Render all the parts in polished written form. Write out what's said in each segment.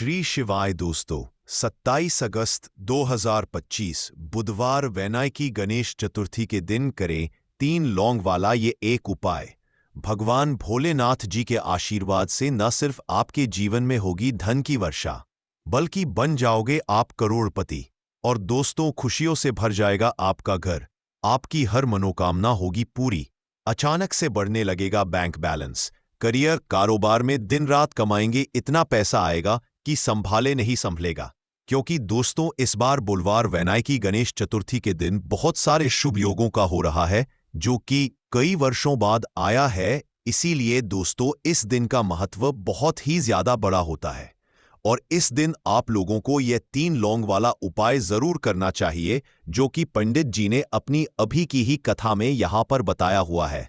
श्री शिवाय दोस्तों, 27 अगस्त 2025 बुधवार वैनायकी गणेश चतुर्थी के दिन करें 3 लौंग वाला ये एक उपाय। भगवान भोलेनाथ जी के आशीर्वाद से न सिर्फ आपके जीवन में होगी धन की वर्षा, बल्कि बन जाओगे आप करोड़पति। और दोस्तों, खुशियों से भर जाएगा आपका घर, आपकी हर मनोकामना होगी पूरी। अचानक से बढ़ने लगेगा बैंक बैलेंस, करियर कारोबार में दिन रात कमाएंगे, इतना पैसा आएगा कि संभाले नहीं संभलेगा। क्योंकि दोस्तों, इस बार बुधवार वैनायकी गणेश चतुर्थी के दिन बहुत सारे शुभ योगों का हो रहा है, जो कि कई वर्षों बाद आया है। इसीलिए दोस्तों, इस दिन का महत्व बहुत ही ज्यादा बड़ा होता है और इस दिन आप लोगों को यह 3 लौंग वाला उपाय जरूर करना चाहिए, जो कि पंडित जी ने अपनी अभी की ही कथा में यहां पर बताया हुआ है।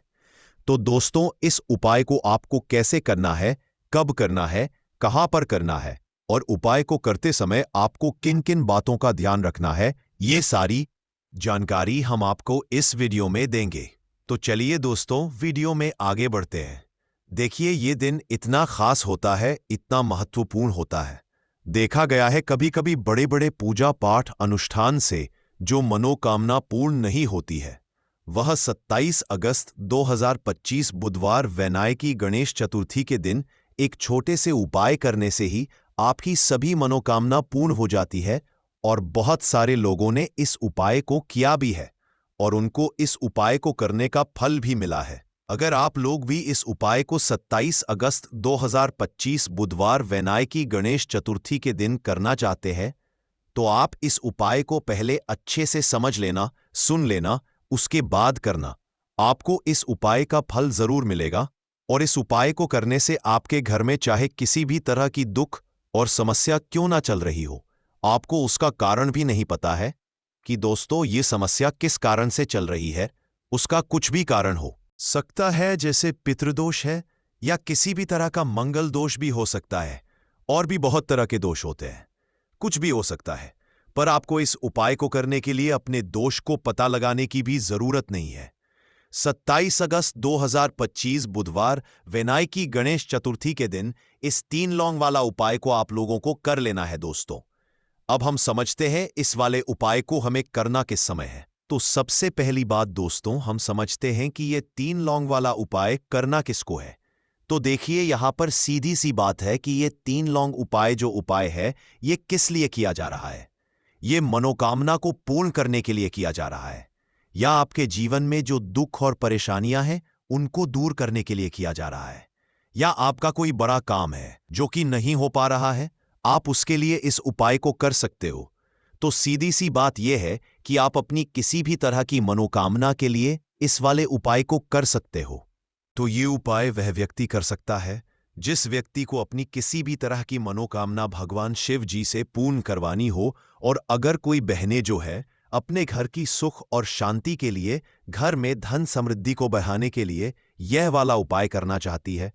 तो दोस्तों, इस उपाय को आपको कैसे करना है, कब करना है, कहां पर करना है और उपाय को करते समय आपको किन किन बातों का ध्यान रखना है, ये सारी जानकारी हम आपको इस वीडियो में देंगे। तो चलिए दोस्तों, वीडियो में आगे बढ़ते हैं। देखिए, ये दिन इतना खास होता है, इतना महत्वपूर्ण होता है। देखा गया है कभी कभी बड़े बड़े पूजा पाठ अनुष्ठान से जो मनोकामना पूर्ण नहीं होती है, वह 27 अगस्त 2025 बुधवार वैनायकी गणेश चतुर्थी के दिन एक छोटे से उपाय करने से ही आपकी सभी मनोकामना पूर्ण हो जाती है। और बहुत सारे लोगों ने इस उपाय को किया भी है और उनको इस उपाय को करने का फल भी मिला है। अगर आप लोग भी इस उपाय को 27 अगस्त 2025 बुधवार वैनायकी गणेश चतुर्थी के दिन करना चाहते हैं, तो आप इस उपाय को पहले अच्छे से समझ लेना, सुन लेना, उसके बाद करना। आपको इस उपाय का फल जरूर मिलेगा। और इस उपाय को करने से आपके घर में चाहे किसी भी तरह की दुख और समस्या क्यों ना चल रही हो, आपको उसका कारण भी नहीं पता है कि दोस्तों ये समस्या किस कारण से चल रही है। उसका कुछ भी कारण हो सकता है, जैसे पितृदोष है या किसी भी तरह का मंगल दोष भी हो सकता है, और भी बहुत तरह के दोष होते हैं, कुछ भी हो सकता है। पर आपको इस उपाय को करने के लिए अपने दोष को पता लगाने की भी जरूरत नहीं है। 27 अगस्त 2025 बुधवार वैनायकी गणेश चतुर्थी के दिन इस 3 लौंग वाला उपाय को आप लोगों को कर लेना है दोस्तों। अब हम समझते हैं इस वाले उपाय को हमें करना किस समय है। तो सबसे पहली बात दोस्तों, हम समझते हैं कि ये 3 लौंग वाला उपाय करना किसको है। तो देखिए, यहां पर सीधी सी बात है कि ये 3 लौंग उपाय जो उपाय है, ये किस लिए किया जा रहा है। ये मनोकामना को पूर्ण करने के लिए किया जा रहा है, या आपके जीवन में जो दुख और परेशानियां हैं उनको दूर करने के लिए किया जा रहा है, या आपका कोई बड़ा काम है जो कि नहीं हो पा रहा है, आप उसके लिए इस उपाय को कर सकते हो। तो सीधी सी बात यह है कि आप अपनी किसी भी तरह की मनोकामना के लिए इस वाले उपाय को कर सकते हो। तो ये उपाय वह व्यक्ति कर सकता है जिस व्यक्ति को अपनी किसी भी तरह की मनोकामना भगवान शिव जी से पूर्ण करवानी हो। और अगर कोई बहनें जो है अपने घर की सुख और शांति के लिए, घर में धन समृद्धि को बढ़ाने के लिए यह वाला उपाय करना चाहती है,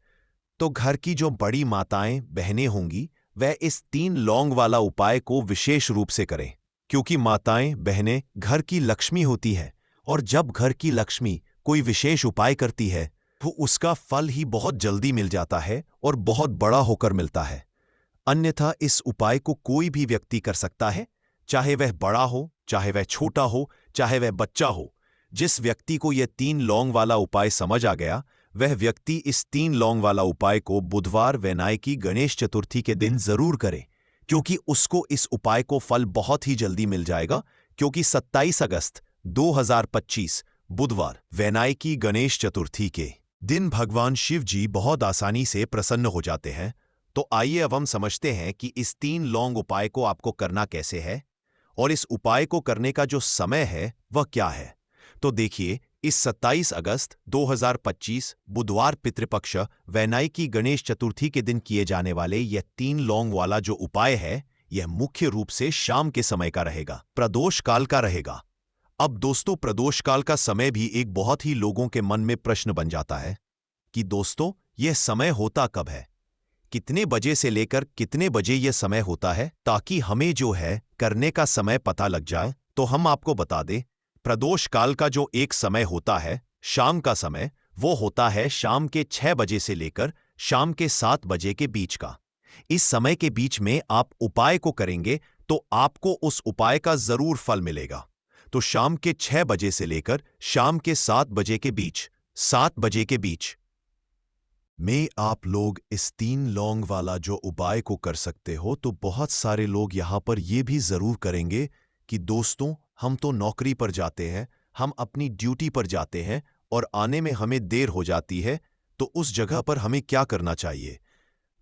तो घर की जो बड़ी माताएं बहनें होंगी, वह इस 3 लौंग वाला उपाय को विशेष रूप से करें। क्योंकि माताएं बहनें घर की लक्ष्मी होती है, और जब घर की लक्ष्मी कोई विशेष उपाय करती है तो उसका फल ही बहुत जल्दी मिल जाता है और बहुत बड़ा होकर मिलता है। अन्यथा इस उपाय को कोई भी व्यक्ति कर सकता है, चाहे वह बड़ा हो, चाहे वह छोटा हो, चाहे वह बच्चा हो। जिस व्यक्ति को यह 3 लौंग वाला उपाय समझ आ गया, वह व्यक्ति इस 3 लौंग वाला उपाय को बुधवार वैनायकी गणेश चतुर्थी के दिन जरूर करे, क्योंकि उसको इस उपाय को फल बहुत ही जल्दी मिल जाएगा। क्योंकि 27 अगस्त 2025 बुधवार वैनायकी गणेश चतुर्थी के दिन भगवान शिव जी बहुत आसानी से प्रसन्न हो जाते हैं। तो आइए अब हम समझते हैं कि इस 3 लौंग उपाय को आपको करना कैसे है, और इस उपाय को करने का जो समय है वह क्या है। तो देखिए, इस 27 अगस्त 2025 बुधवार पितृपक्ष वैनायकी गणेश चतुर्थी के दिन किए जाने वाले यह 3 लौंग वाला जो उपाय है, यह मुख्य रूप से शाम के समय का रहेगा, प्रदोष काल का रहेगा। अब दोस्तों, प्रदोष काल का समय भी एक बहुत ही लोगों के मन में प्रश्न बन जाता है कि दोस्तों यह समय होता कब है, कितने बजे से लेकर कितने बजे यह समय होता है, ताकि हमें जो है करने का समय पता लग जाए। तो हम आपको बता दें, प्रदोष काल का जो एक समय होता है, शाम का समय, वो होता है शाम के 6 बजे से लेकर शाम के 7 बजे के बीच का। इस समय के बीच में आप उपाय को करेंगे तो आपको उस उपाय का जरूर फल मिलेगा। तो शाम के 6 बजे से लेकर शाम के 7 बजे के बीच, 7 बजे के बीच में आप लोग इस 3 लौंग वाला जो उपाय को कर सकते हो। तो बहुत सारे लोग यहां पर ये भी जरूर करेंगे कि दोस्तों, हम तो नौकरी पर जाते हैं, हम अपनी ड्यूटी पर जाते हैं और आने में हमें देर हो जाती है, तो उस जगह पर हमें क्या करना चाहिए?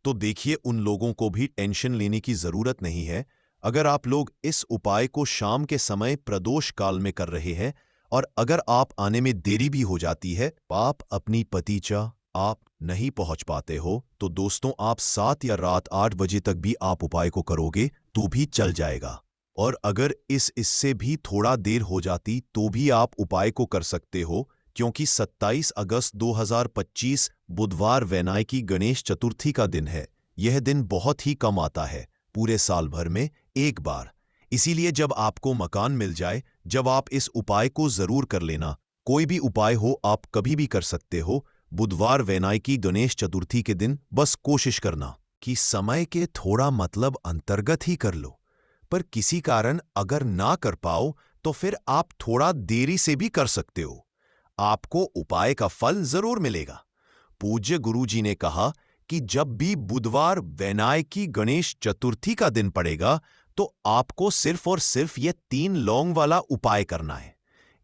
तो देखिए, उन लोगों को भी टेंशन लेने की जरूरत नहीं है। अगर आप लोग इस उपाय को शाम के समय प्रदोष काल में कर रहे हैं और अगर आप आने में देरी भी हो जाती है, आप अपनी पतीचा आप नहीं पहुंच पाते हो, तो दोस्तों आप 7 या रात 8 बजे तक भी आप उपाय को करोगे तो भी चल जाएगा। और अगर इससे भी थोड़ा देर हो जाती तो भी आप उपाय को कर सकते हो, क्योंकि 27 अगस्त 2025 बुधवार वैनायकी गणेश चतुर्थी का दिन है। यह दिन बहुत ही कम आता है, पूरे साल भर में एक बार। इसीलिए जब आपको मकान मिल जाए, जब आप इस उपाय को जरूर कर लेना। कोई भी उपाय हो आप कभी भी कर सकते हो। बुधवार वैनायकी गणेश चतुर्थी के दिन बस कोशिश करना कि समय के थोड़ा मतलब अंतर्गत ही कर लो। पर किसी कारण अगर ना कर पाओ तो फिर आप थोड़ा देरी से भी कर सकते हो, आपको उपाय का फल जरूर मिलेगा। पूज्य गुरुजी ने कहा कि जब भी बुधवार वैनायकी गणेश चतुर्थी का दिन पड़ेगा तो आपको सिर्फ और सिर्फ यह 3 लौंग वाला उपाय करना है।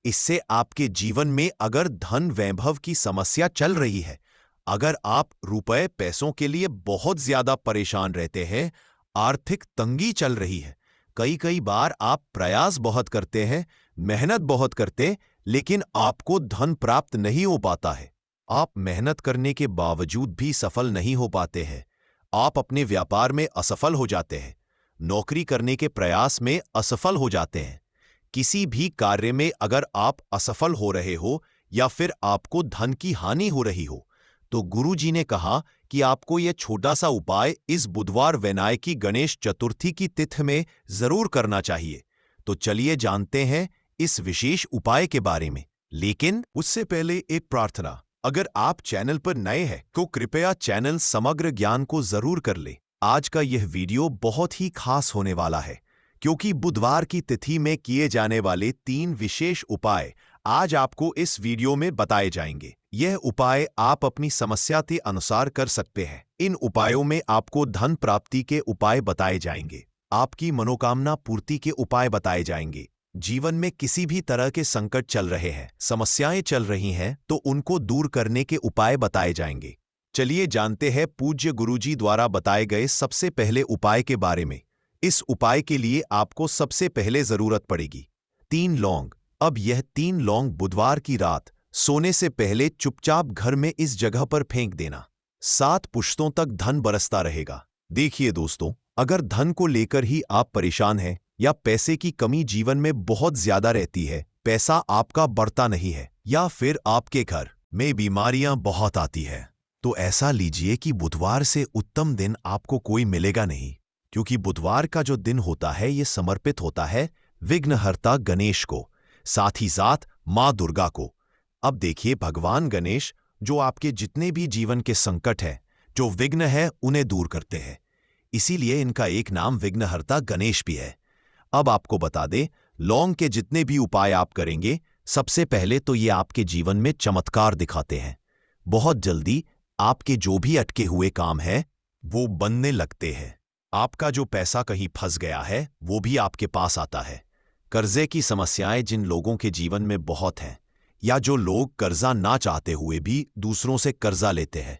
इससे आपके जीवन में अगर धन वैभव की समस्या चल रही है, अगर आप रुपए पैसों के लिए बहुत ज्यादा परेशान रहते हैं, आर्थिक तंगी चल रही है, कई बार आप प्रयास बहुत करते हैं, मेहनत बहुत करते, लेकिन आपको धन प्राप्त नहीं हो पाता है, आप मेहनत करने के बावजूद भी सफल नहीं हो पाते हैं, आप अपने व्यापार में असफल हो जाते हैं, नौकरी करने के प्रयास में असफल हो जाते हैं, किसी भी कार्य में अगर आप असफल हो रहे हो या फिर आपको धन की हानि हो रही हो, तो गुरुजी ने कहा कि आपको यह छोटा सा उपाय इस बुधवार वैनायकी गणेश चतुर्थी की तिथि में जरूर करना चाहिए। तो चलिए जानते हैं इस विशेष उपाय के बारे में। लेकिन उससे पहले एक प्रार्थना, अगर आप चैनल पर नए हैं तो कृपया चैनल समग्र ज्ञान को जरूर कर ले। आज का यह वीडियो बहुत ही खास होने वाला है, क्योंकि बुधवार की तिथि में किए जाने वाले 3 विशेष उपाय आज आपको इस वीडियो में बताए जाएंगे। यह उपाय आप अपनी समस्या के अनुसार कर सकते हैं। इन उपायों में आपको धन प्राप्ति के उपाय बताए जाएंगे, आपकी मनोकामना पूर्ति के उपाय बताए जाएंगे। जीवन में किसी भी तरह के संकट चल रहे हैं, समस्याएं चल रही हैं, तो उनको दूर करने के उपाय बताए जाएंगे। चलिए जानते हैं पूज्य गुरुजी द्वारा बताए गए सबसे पहले उपाय के बारे में। इस उपाय के लिए आपको सबसे पहले जरूरत पड़ेगी 3 लौंग। अब यह 3 लौंग बुधवार की रात सोने से पहले चुपचाप घर में इस जगह पर फेंक देना। 7 पुश्तों तक धन बरसता रहेगा। देखिए दोस्तों, अगर धन को लेकर ही आप परेशान हैं या पैसे की कमी जीवन में बहुत ज्यादा रहती है, पैसा आपका बढ़ता नहीं है, या फिर आपके घर में बीमारियां बहुत आती है, तो ऐसा लीजिए कि बुधवार से उत्तम दिन आपको कोई मिलेगा नहीं, क्योंकि बुधवार का जो दिन होता है ये समर्पित होता है विघ्नहर्ता गणेश को, साथ ही साथ मां दुर्गा को। अब देखिए, भगवान गणेश जो आपके जितने भी जीवन के संकट है, जो विघ्न है, उन्हें दूर करते हैं, इसीलिए इनका एक नाम विघ्नहर्ता गणेश भी है। अब आपको बता दें, लौंग के जितने भी उपाय आप करेंगे, सबसे पहले तो ये आपके जीवन में चमत्कार दिखाते हैं। बहुत जल्दी आपके जो भी अटके हुए काम है वो बनने लगते हैं। आपका जो पैसा कहीं फंस गया है वो भी आपके पास आता है। कर्जे की समस्याएं जिन लोगों के जीवन में बहुत हैं, या जो लोग कर्जा ना चाहते हुए भी दूसरों से कर्जा लेते हैं,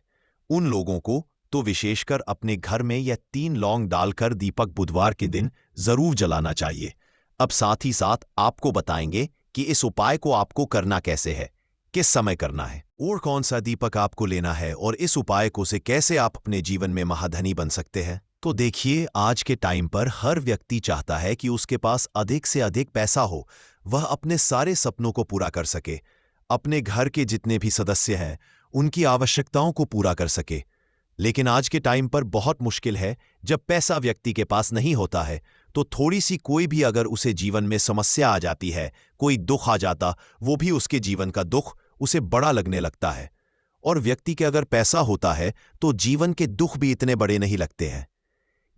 उन लोगों को तो विशेषकर अपने घर में यह 3 लौंग डालकर दीपक बुधवार के दिन जरूर जलाना चाहिए। अब साथ ही साथ आपको बताएंगे कि इस उपाय को आपको करना कैसे है, किस समय करना है और कौन सा दीपक आपको लेना है, और इस उपाय को से कैसे आप अपने जीवन में महाधनी बन सकते हैं। तो देखिए, आज के टाइम पर हर व्यक्ति चाहता है कि उसके पास अधिक से अधिक पैसा हो, वह अपने सारे सपनों को पूरा कर सके, अपने घर के जितने भी सदस्य हैं उनकी आवश्यकताओं को पूरा कर सके। लेकिन आज के टाइम पर बहुत मुश्किल है, जब पैसा व्यक्ति के पास नहीं होता है तो थोड़ी सी कोई भी अगर उसे जीवन में समस्या आ जाती है, कोई दुख आ जाता, वो भी उसके जीवन का दुख उसे बड़ा लगने लगता है। और व्यक्ति के अगर पैसा होता है तो जीवन के दुख भी इतने बड़े नहीं लगते हैं।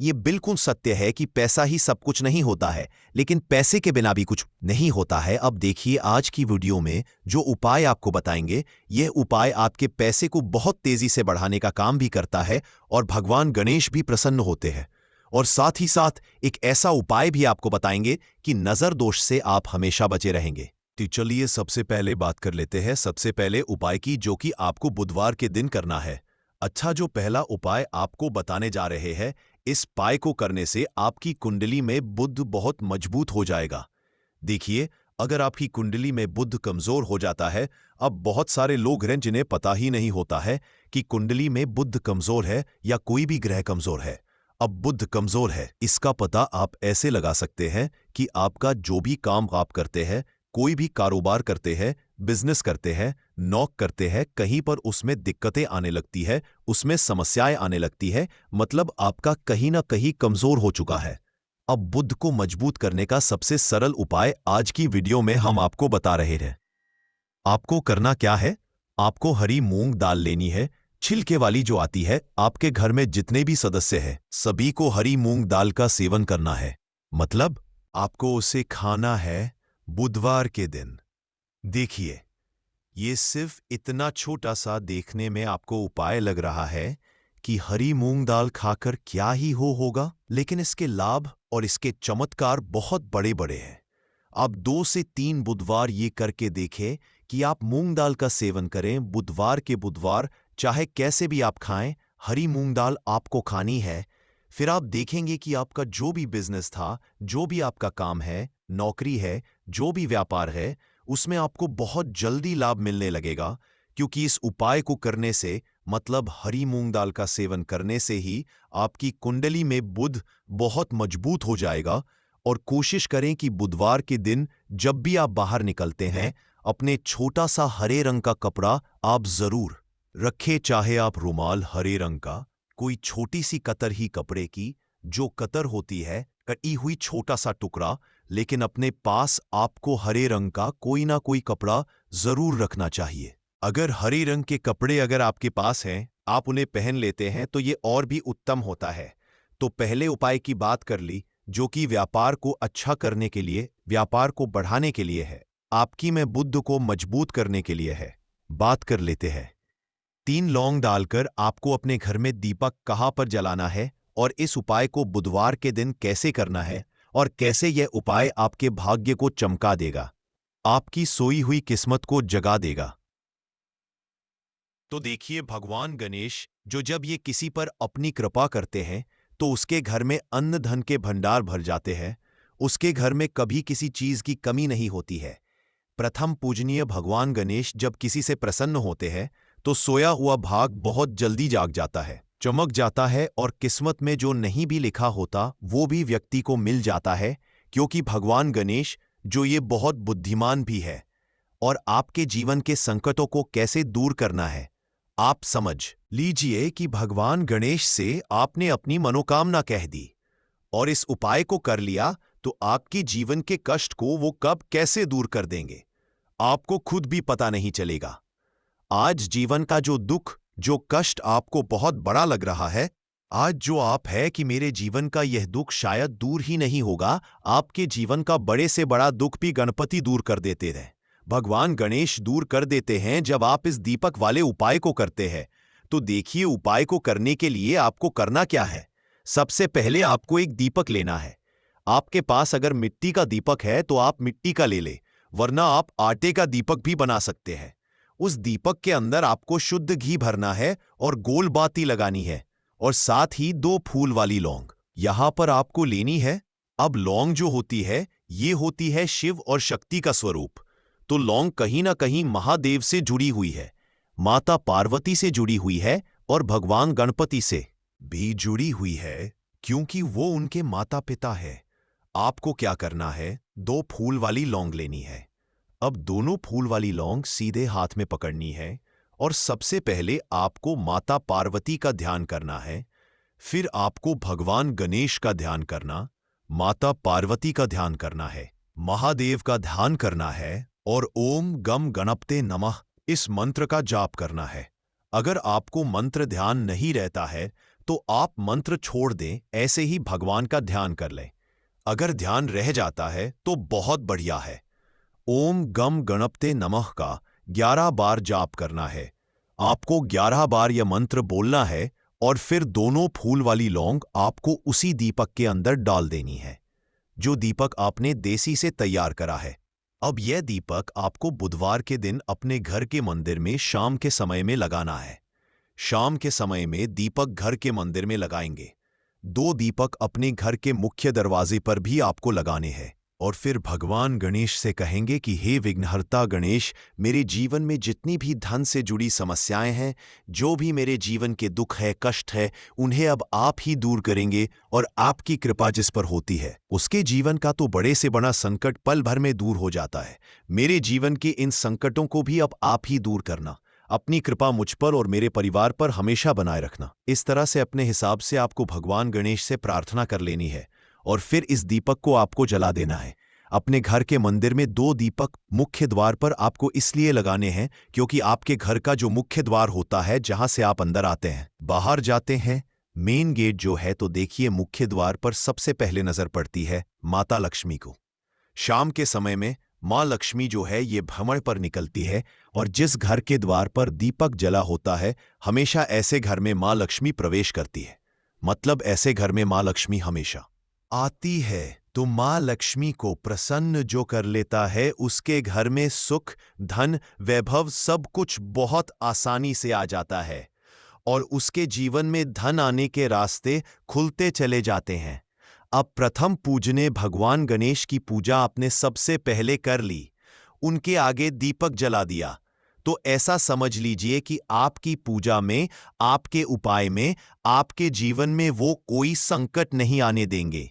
ये बिल्कुल सत्य है कि पैसा ही सब कुछ नहीं होता है, लेकिन पैसे के बिना भी कुछ नहीं होता है। अब देखिए आज की वीडियो में जो उपाय आपको बताएंगे, यह उपाय आपके पैसे को बहुत तेजी से बढ़ाने का काम भी करता है और भगवान गणेश भी प्रसन्न होते हैं। और साथ ही साथ एक ऐसा उपाय भी आपको बताएंगे कि नजर दोष से आप हमेशा बचे रहेंगे। तो चलिए सबसे पहले बात कर लेते हैं सबसे पहले उपाय की, जो कि आपको बुधवार के दिन करना है। अच्छा, जो पहला उपाय आपको बताने जा रहे हैं, इस उपाय को करने से आपकी कुंडली में बुध बहुत मजबूत हो जाएगा। देखिए, अगर आपकी कुंडली में बुध कमजोर हो जाता है, अब बहुत सारे लोग हैं जिन्हें पता ही नहीं होता है कि कुंडली में बुध कमजोर है या कोई भी ग्रह कमजोर है। अब बुध कमजोर है, इसका पता आप ऐसे लगा सकते हैं कि आपका जो भी काम आप करते हैं, कोई भी कारोबार करते हैं, बिजनेस करते हैं, नौक करते हैं, कहीं पर उसमें दिक्कतें आने लगती है, उसमें समस्याएं आने लगती है, मतलब आपका कहीं ना कहीं कमजोर हो चुका है। अब बुध को मजबूत करने का सबसे सरल उपाय आज की वीडियो में हम आपको बता रहे हैं। आपको करना क्या है? आपको हरी मूंग दाल लेनी है, छिलके वाली जो आती है। आपके घर में जितने भी सदस्य हैं, सभी को हरी मूंग दाल का सेवन करना है, मतलब आपको उसे खाना है बुधवार के दिन। देखिए, ये सिर्फ इतना छोटा सा देखने में आपको उपाय लग रहा है कि हरी मूंग दाल खाकर क्या ही होगा, लेकिन इसके लाभ और इसके चमत्कार बहुत बड़े बड़े हैं। आप 2 से 3 बुधवार ये करके देखें कि आप मूंग दाल का सेवन करें बुधवार के बुधवार, चाहे कैसे भी आप खाएं, हरी मूंग दाल आपको खानी है। फिर आप देखेंगे कि आपका जो भी बिजनेस था, जो भी आपका काम है, नौकरी है, जो भी व्यापार है, उसमें आपको बहुत जल्दी लाभ मिलने लगेगा। क्योंकि इस उपाय को करने से, मतलब हरी मूंग दाल का सेवन करने से ही आपकी कुंडली में बुध बहुत मजबूत हो जाएगा। और कोशिश करें कि बुधवार के दिन जब भी आप बाहर निकलते हैं, अपने छोटा सा हरे रंग का कपड़ा आप जरूर रखें, चाहे आप रुमाल हरे रंग का, कोई छोटी सी कतर ही कपड़े की, जो कतर होती है कटी हुई छोटा सा टुकड़ा, लेकिन अपने पास आपको हरे रंग का कोई ना कोई कपड़ा जरूर रखना चाहिए। अगर हरे रंग के कपड़े अगर आपके पास हैं, आप उन्हें पहन लेते हैं तो ये और भी उत्तम होता है। तो पहले उपाय की बात कर ली, जो कि व्यापार को अच्छा करने के लिए, व्यापार को बढ़ाने के लिए है, आपकी में बुद्ध को मजबूत करने के लिए है। बात कर लेते हैं। 3 लौंग डालकर आपको अपने घर में दीपक कहाँ पर जलाना है, और इस उपाय को बुधवार के दिन कैसे करना है, और कैसे यह उपाय आपके भाग्य को चमका देगा, आपकी सोई हुई किस्मत को जगा देगा। तो देखिए, भगवान गणेश जो जब ये किसी पर अपनी कृपा करते हैं, तो उसके घर में अन्न धन के भंडार भर जाते हैं, उसके घर में कभी किसी चीज की कमी नहीं होती है। प्रथम पूजनीय भगवान गणेश जब किसी से प्रसन्न होते हैं, तो सोया हुआ भाग बहुत जल्दी जाग जाता है, चमक जाता है, और किस्मत में जो नहीं भी लिखा होता वो भी व्यक्ति को मिल जाता है। क्योंकि भगवान गणेश जो ये बहुत बुद्धिमान भी है, और आपके जीवन के संकटों को कैसे दूर करना है, आप समझ लीजिए कि भगवान गणेश से आपने अपनी मनोकामना कह दी और इस उपाय को कर लिया, तो आपके जीवन के कष्ट को वो कब कैसे दूर कर देंगे, आपको खुद भी पता नहीं चलेगा। आज जीवन का जो दुख, जो कष्ट आपको बहुत बड़ा लग रहा है, आज जो आप है कि मेरे जीवन का यह दुख शायद दूर ही नहीं होगा, आपके जीवन का बड़े से बड़ा दुख भी गणपति दूर कर देते हैं, भगवान गणेश दूर कर देते हैं जब आप इस दीपक वाले उपाय को करते हैं। तो देखिए, उपाय को करने के लिए आपको करना क्या है। सबसे पहले आपको एक दीपक लेना है। आपके पास अगर मिट्टी का दीपक है तो आप मिट्टी का ले ले, वरना आप आटे का दीपक भी बना सकते हैं। उस दीपक के अंदर आपको शुद्ध घी भरना है और गोल बाती लगानी है, और साथ ही 2 फूल वाली लौंग यहां पर आपको लेनी है। अब लौंग जो होती है, ये होती है शिव और शक्ति का स्वरूप। तो लौंग कहीं ना कहीं महादेव से जुड़ी हुई है, माता पार्वती से जुड़ी हुई है, और भगवान गणपति से भी जुड़ी हुई है, क्योंकि वो उनके माता पिता है। आपको क्या करना है, 2 फूल वाली लौंग लेनी है। अब दोनों फूल वाली लौंग सीधे हाथ में पकड़नी है, और सबसे पहले आपको माता पार्वती का ध्यान करना है, फिर आपको भगवान गणेश का ध्यान करना, माता पार्वती का ध्यान करना है, महादेव का ध्यान करना है, और ओम गम गणपते नमः इस मंत्र का जाप करना है। अगर आपको मंत्र ध्यान नहीं रहता है, तो तो आप मंत्र छोड़ दें, ऐसे ही भगवान का ध्यान कर लें। अगर ध्यान रह जाता है तो बहुत बढ़िया है। ओम गम गणपते नमः का 11 बार जाप करना है। आपको 11 बार यह मंत्र बोलना है और फिर दोनों फूल वाली लौंग आपको उसी दीपक के अंदर डाल देनी है, जो दीपक आपने देसी से तैयार करा है। अब यह दीपक आपको बुधवार के दिन अपने घर के मंदिर में शाम के समय में लगाना है। शाम के समय में दीपक घर के मंदिर में लगाएंगे। 2 दीपक अपने घर के मुख्य दरवाजे पर भी आपको लगाने हैं और फिर भगवान गणेश से कहेंगे कि हे विघ्नहर्ता गणेश, मेरे जीवन में जितनी भी धन से जुड़ी समस्याएं हैं, जो भी मेरे जीवन के दुख है, कष्ट है, उन्हें अब आप ही दूर करेंगे और आपकी कृपा जिस पर होती है, उसके जीवन का तो बड़े से बड़ा संकट पल भर में दूर हो जाता है। मेरे जीवन के इन संकटों को भी अब आप ही दूर करना। अपनी कृपा मुझ पर और मेरे परिवार पर हमेशा बनाए रखना। इस तरह से अपने हिसाब से आपको भगवान गणेश से प्रार्थना कर लेनी है और फिर इस दीपक को आपको जला देना है। अपने घर के मंदिर में 2 दीपक मुख्य द्वार पर आपको इसलिए लगाने हैं क्योंकि आपके घर का जो मुख्य द्वार होता है, जहां से आप अंदर आते हैं, बाहर जाते हैं, मेन गेट जो है, तो देखिए मुख्य द्वार पर सबसे पहले नजर पड़ती है माता लक्ष्मी को। शाम के समय में माँ लक्ष्मी जो है ये भ्रमण पर निकलती है और जिस घर के द्वार पर दीपक जला होता है, हमेशा ऐसे घर में माँ लक्ष्मी प्रवेश करती है। मतलब ऐसे घर में माँ लक्ष्मी हमेशा आती है। तो माँ लक्ष्मी को प्रसन्न जो कर लेता है, उसके घर में सुख, धन, वैभव सब कुछ बहुत आसानी से आ जाता है और उसके जीवन में धन आने के रास्ते खुलते चले जाते हैं। अब प्रथम पूजने भगवान गणेश की पूजा आपने सबसे पहले कर ली, उनके आगे दीपक जला दिया, तो ऐसा समझ लीजिए कि आपकी पूजा में, आपके उपाय में, आपके जीवन में वो कोई संकट नहीं आने देंगे।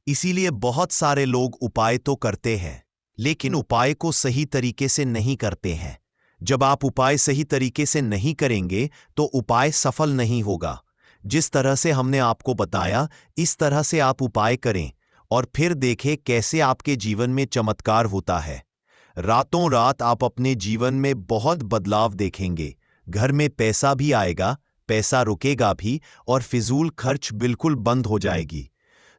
इसीलिए बहुत सारे लोग उपाय तो करते हैं, लेकिन उपाय को सही तरीके से नहीं करते हैं। जब आप उपाय सही तरीके से नहीं करेंगे तो उपाय सफल नहीं होगा। जिस तरह से हमने आपको बताया, इस तरह से आप उपाय करें और फिर देखें कैसे आपके जीवन में चमत्कार होता है। रातों रात आप अपने जीवन में बहुत बदलाव देखेंगे। घर में पैसा भी आएगा, पैसा रुकेगा भी और फिजूल खर्च बिल्कुल बंद हो जाएगी।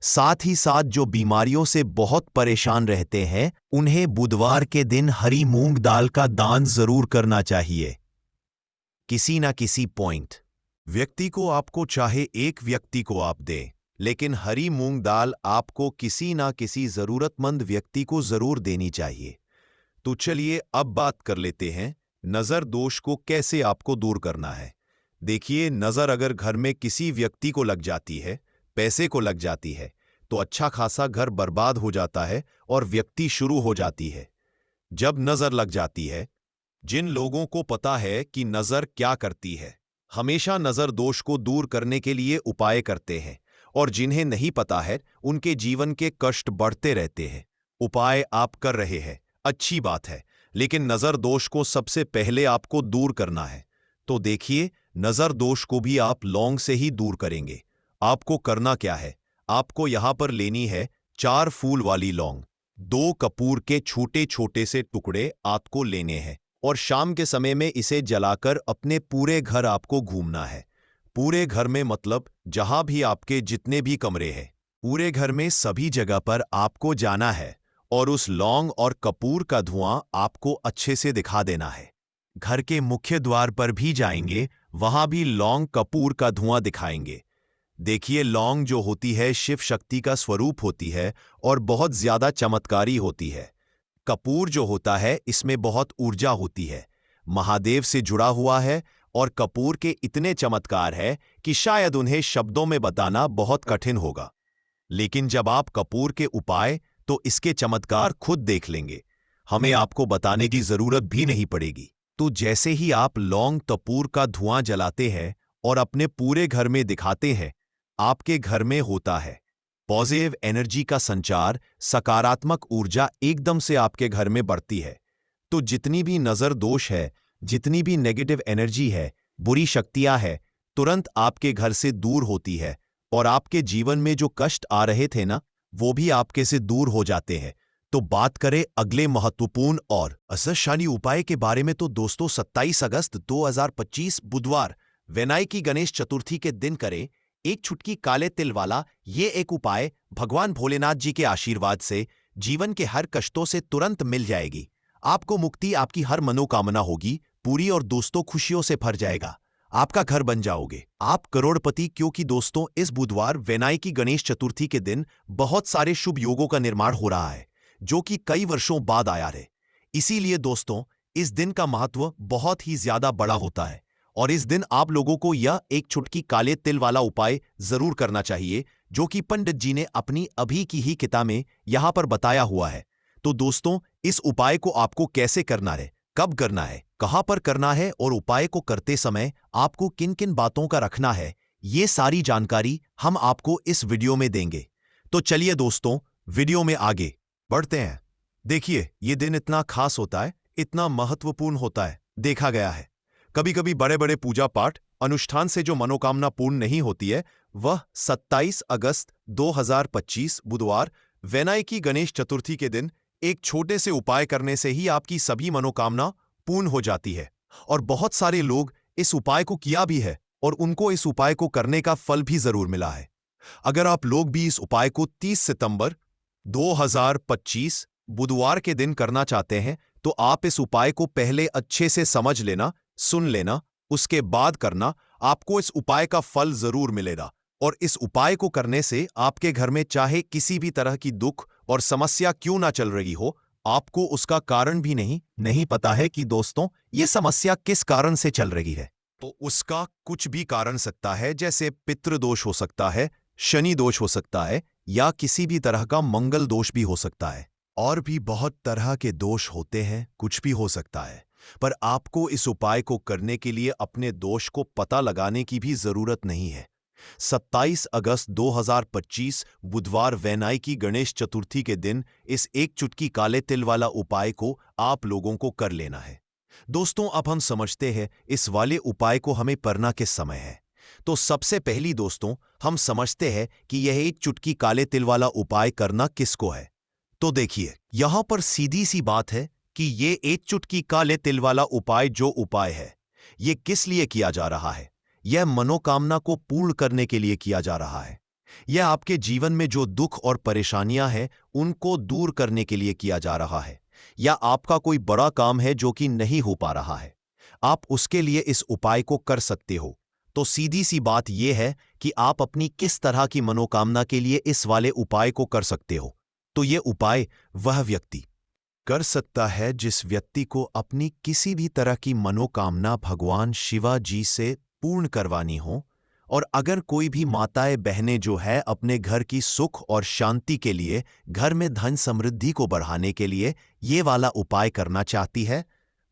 साथ ही साथ जो बीमारियों से बहुत परेशान रहते हैं, उन्हें बुधवार के दिन हरी मूंग दाल का दान जरूर करना चाहिए। किसी ना किसी पॉइंट व्यक्ति को आपको, चाहे एक व्यक्ति को आप दें, लेकिन हरी मूंग दाल आपको किसी ना किसी जरूरतमंद व्यक्ति को जरूर देनी चाहिए। तो चलिए अब बात कर लेते हैं नजर दोष को कैसे आपको दूर करना है। देखिए, नजर अगर घर में किसी व्यक्ति को लग जाती है, पैसे को लग जाती है, तो अच्छा खासा घर बर्बाद हो जाता है और व्यक्ति शुरू हो जाती है। जब नजर लग जाती है, जिन लोगों को पता है कि नजर क्या करती है, हमेशा नजर दोष को दूर करने के लिए उपाय करते हैं, और जिन्हें नहीं पता है, उनके जीवन के कष्ट बढ़ते रहते हैं। उपाय आप कर रहे हैं, अच्छी बात है, लेकिन नजर दोष को सबसे पहले आपको दूर करना है। तो देखिए, नजर दोष को भी आप लौंग से ही दूर करेंगे। आपको करना क्या है, आपको यहां पर लेनी है 4 फूल वाली लौंग, 2 कपूर के छोटे छोटे से टुकड़े आपको लेने हैं और शाम के समय में इसे जलाकर अपने पूरे घर आपको घूमना है। पूरे घर में मतलब जहां भी आपके जितने भी कमरे हैं, पूरे घर में सभी जगह पर आपको जाना है और उस लौंग और कपूर का धुआं आपको अच्छे से दिखा देना है। घर के मुख्य द्वार पर भी जाएंगे, वहां भी लौंग कपूर का धुआं दिखाएंगे। देखिए, लौंग जो होती है शिव शक्ति का स्वरूप होती है और बहुत ज्यादा चमत्कारी होती है। कपूर जो होता है, इसमें बहुत ऊर्जा होती है, महादेव से जुड़ा हुआ है और कपूर के इतने चमत्कार है कि शायद उन्हें शब्दों में बताना बहुत कठिन होगा। लेकिन जब आप कपूर के उपाय, तो इसके चमत्कार खुद देख लेंगे। हमें आपको बताने की जरूरत भी नहीं पड़ेगी। तो जैसे ही आप लौंग कपूर का धुआं जलाते हैं और अपने पूरे घर में दिखाते हैं, आपके घर में होता है पॉजिटिव एनर्जी का संचार, सकारात्मक ऊर्जा एकदम से आपके घर में बढ़ती है। तो जितनी भी नजर दोष है, जितनी भी नेगेटिव एनर्जी है, बुरी शक्तियां है, तुरंत आपके घर से दूर होती है और आपके जीवन में जो कष्ट आ रहे थे ना, वो भी आपके से दूर हो जाते हैं। तो बात करें अगले महत्वपूर्ण और असरशाली उपाय के बारे में, तो दोस्तों 27 अगस्त 2025 बुधवार विनायकी गणेश चतुर्थी के दिन करें एक चुटकी काले तिल वाला ये एक उपाय भगवान भोलेनाथ जी के आशीर्वाद से जीवन के हर कष्टों से तुरंत मिल जाएगी। आपको मुक्ति, आपकी हर मनोकामना होगी पूरी और दोस्तों खुशियों से भर जाएगा। आपका घर बन जाओगे, आप करोड़पति। क्योंकि दोस्तों इस बुधवार वैनायकी गणेश चतुर्थी के दिन बहुत सारे शुभ योगों का निर्माण हो रहा है जो कि कई वर्षों बाद आया है। इसीलिए दोस्तों इस दिन का महत्व बहुत ही ज्यादा बड़ा होता है और इस दिन आप लोगों को यह एक चुटकी काले तिल वाला उपाय जरूर करना चाहिए जो कि पंडित जी ने अपनी अभी की ही किताब में यहां पर बताया हुआ है। तो दोस्तों इस उपाय को आपको कैसे करना है, कब करना है, कहां पर करना है और उपाय को करते समय आपको किन किन बातों का रखना है, ये सारी जानकारी हम आपको इस वीडियो में देंगे। तो चलिए दोस्तों वीडियो में आगे बढ़ते हैं। देखिए ये दिन इतना खास होता है, इतना महत्वपूर्ण होता है। देखा गया है कभी कभी बड़े बड़े पूजा पाठ अनुष्ठान से जो मनोकामना पूर्ण नहीं होती है वह 27 अगस्त 2025 बुधवार वैनायकी गणेश चतुर्थी के दिन एक छोटे से उपाय करने से ही आपकी सभी मनोकामना पूर्ण हो जाती है। और बहुत सारे लोग इस उपाय को किया भी है और उनको इस उपाय को करने का फल भी जरूर मिला है। अगर आप लोग भी इस उपाय को 30 सितंबर 2025 बुधवार के दिन करना चाहते हैं तो आप इस उपाय को पहले अच्छे से समझ लेना, सुन लेना, उसके बाद करना। आपको इस उपाय का फल जरूर मिलेगा और इस उपाय को करने से आपके घर में चाहे किसी भी तरह की दुख और समस्या क्यों ना चल रही हो, आपको उसका कारण भी नहीं पता है कि दोस्तों ये समस्या किस कारण से चल रही है। तो उसका कुछ भी कारण सकता है, जैसे पितृदोष हो सकता है, शनि दोष हो सकता है या किसी भी तरह का मंगल दोष भी हो सकता है। और भी बहुत तरह के दोष होते हैं, कुछ भी हो सकता है। पर आपको इस उपाय को करने के लिए अपने दोष को पता लगाने की भी जरूरत नहीं है। 27 अगस्त 2025 बुधवार वैनायकी गणेश चतुर्थी के दिन इस एक चुटकी काले तिल वाला उपाय को आप लोगों को कर लेना है। दोस्तों अब हम समझते हैं इस वाले उपाय को हमें करना किस समय है। तो सबसे पहली दोस्तों हम समझते हैं कि यह एक चुटकी काले तिल वाला उपाय करना किसको है। तो देखिए यहां पर सीधी सी बात है कि ये एक चुटकी काले तिल वाला उपाय जो उपाय है ये किस लिए किया जा रहा है। यह मनोकामना को पूर्ण करने के लिए किया जा रहा है। यह आपके जीवन में जो दुख और परेशानियां हैं उनको दूर करने के लिए किया जा रहा है। या आपका कोई बड़ा काम है जो कि नहीं हो पा रहा है, आप उसके लिए इस उपाय को कर सकते हो। तो सीधी सी बात यह है कि आप अपनी किस तरह की मनोकामना के लिए इस वाले उपाय को कर सकते हो। तो यह उपाय वह व्यक्ति कर सकता है जिस व्यक्ति को अपनी किसी भी तरह की मनोकामना भगवान शिवा जी से पूर्ण करवानी हो। और अगर कोई भी माताएं बहनें जो है अपने घर की सुख और शांति के लिए, घर में धन समृद्धि को बढ़ाने के लिए ये वाला उपाय करना चाहती है,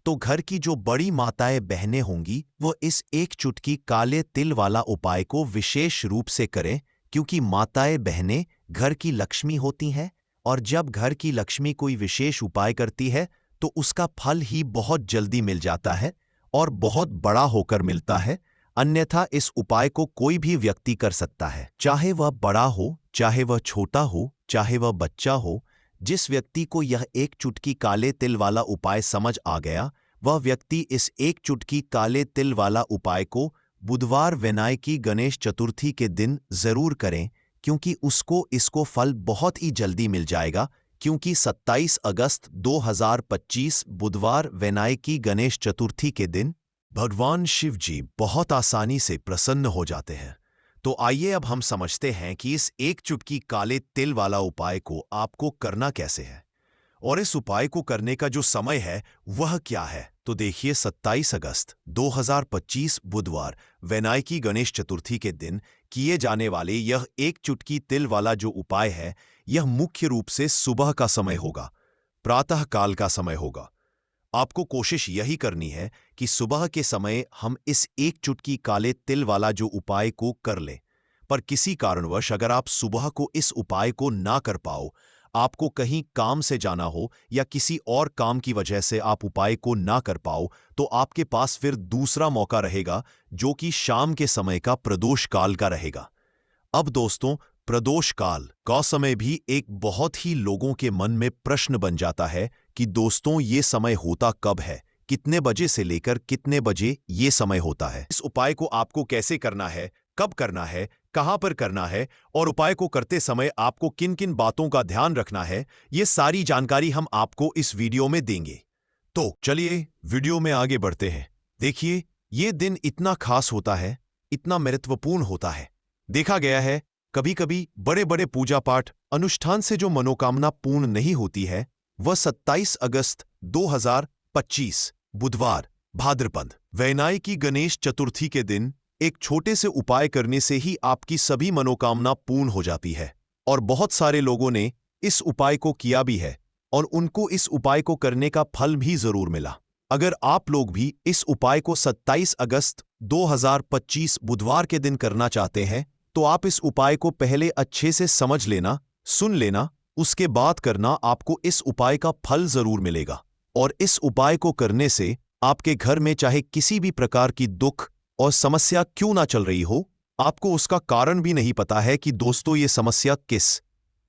तो घर की जो बड़ी माताएं बहनें होंगी वो इस एक चुटकी काले तिल वाला उपाय को विशेष रूप से करें। क्योंकि माताएं बहनें घर की लक्ष्मी होती हैं और जब घर की लक्ष्मी कोई विशेष उपाय करती है तो उसका फल ही बहुत जल्दी मिल जाता है और बहुत बड़ा होकर मिलता है। अन्यथा इस उपाय को कोई भी व्यक्ति कर सकता है, चाहे वह बड़ा हो, चाहे वह छोटा हो, चाहे वह बच्चा हो। जिस व्यक्ति को यह एक चुटकी काले तिल वाला उपाय समझ आ गया वह व्यक्ति इस एक चुटकी काले तिल वाला उपाय को बुधवार वैनायकी गणेश चतुर्थी के दिन जरूर करें। क्योंकि उसको इसको फल बहुत ही जल्दी मिल जाएगा। क्योंकि 27 अगस्त 2025 बुधवार वैनायकी गणेश चतुर्थी के दिन भगवान शिव जी बहुत आसानी से प्रसन्न हो जाते हैं। तो आइए अब हम समझते हैं कि इस एक चुटकी काले तिल वाला उपाय को आपको करना कैसे है और इस उपाय को करने का जो समय है वह क्या है। तो देखिए 27 अगस्त 2025 बुधवार वैनायकी गणेश चतुर्थी के दिन किए जाने वाले यह एक चुटकी तिल वाला जो उपाय है यह मुख्य रूप से सुबह का समय होगा, प्रातः काल का समय होगा। आपको कोशिश यही करनी है कि सुबह के समय हम इस एक चुटकी काले तिल वाला जो उपाय को कर लें। पर किसी कारणवश अगर आप सुबह को इस उपाय को ना कर पाओ, आपको कहीं काम से जाना हो या किसी और काम की वजह से आप उपाय को ना कर पाओ, तो आपके पास फिर दूसरा मौका रहेगा जो कि शाम के समय का प्रदोष काल का रहेगा। अब दोस्तों प्रदोष काल का समय भी एक बहुत ही लोगों के मन में प्रश्न बन जाता है कि दोस्तों ये समय होता कब है, कितने बजे से लेकर कितने बजे ये समय होता है। इस उपाय को आपको कैसे करना है, कब करना है, कहां पर करना है और उपाय को करते समय आपको किन किन बातों का ध्यान रखना है, ये सारी जानकारी हम आपको इस वीडियो में देंगे। तो चलिए वीडियो में आगे बढ़ते हैं। देखिए, ये दिन इतना खास होता है, इतना महत्वपूर्ण होता है। देखा गया है कभी कभी बड़े बड़े पूजा पाठ अनुष्ठान से जो मनोकामना पूर्ण नहीं होती है, वह 27 अगस्त 2025 बुधवार भाद्रपद वैनायकी गणेश चतुर्थी के दिन एक छोटे से उपाय करने से ही आपकी सभी मनोकामना पूर्ण हो जाती है। और बहुत सारे लोगों ने इस उपाय को किया भी है और उनको इस उपाय को करने का फल भी जरूर मिला। अगर आप लोग भी इस उपाय को 27 अगस्त 2025 बुधवार के दिन करना चाहते हैं, तो आप इस उपाय को पहले अच्छे से समझ लेना, सुन लेना, उसके बाद करना। आपको इस उपाय का फल जरूर मिलेगा। और इस उपाय को करने से आपके घर में चाहे किसी भी प्रकार की दुख और समस्या क्यों ना चल रही हो, आपको उसका कारण भी नहीं पता है कि दोस्तों ये समस्या किस